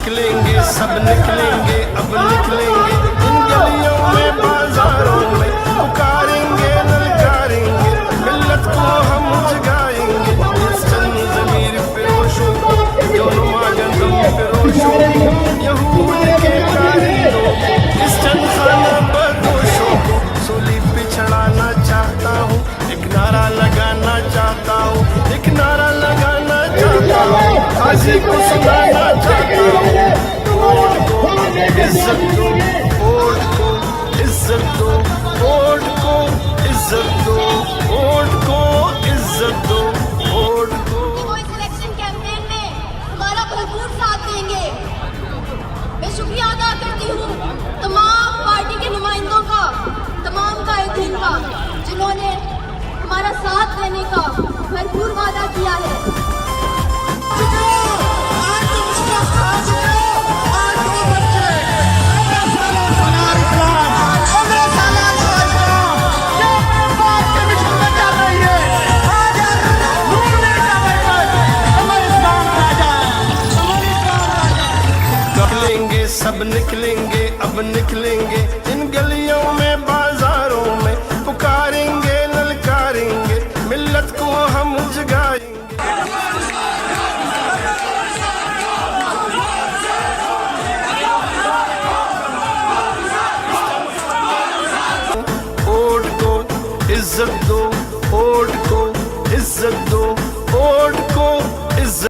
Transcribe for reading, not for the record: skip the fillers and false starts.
निकलेंगे, सब निकलेंगे, अब निकलेंगे इन गलियों में, बाजारों में, पुकारेंगे, ललकारेंगे, मिल्लत को हम जगाएंगे। इस चंद ज़मीर फिरोशों को, दोनों आगंतुम फिरोशों को, यहूद के कारिंदों को, इस चंद खाना बदोशों को सूली पे चढ़ाना चाहता हूँ, एक नारा लगाना चाहता हूँ, एक नारा लगाना चाहता हूँ, काजी को सुनाना चाहता हूँ। वोट को इज्जत दो, वोट को इज्जत दो, वोट को इज्जत दो, वोट को इज्जत दो, वोट को। वो इस इलेक्शन कैंपेन में हमारा भरपूर साथ देंगे। मैं शुक्रिया अदा करती हूँ तमाम पार्टी के नुमाइंदों का, तमाम कायदीन का, जिन्होंने हमारा साथ देने का भरपूर वादा किया है। सब निकलेंगे, अब निकलेंगे इन गलियों में, बाजारों में, पुकारेंगे, ललकारेंगे, मिल्लत को हम जगाएंगे। वोट को इज्जत दो, वोट को इज्जत दो, वोट को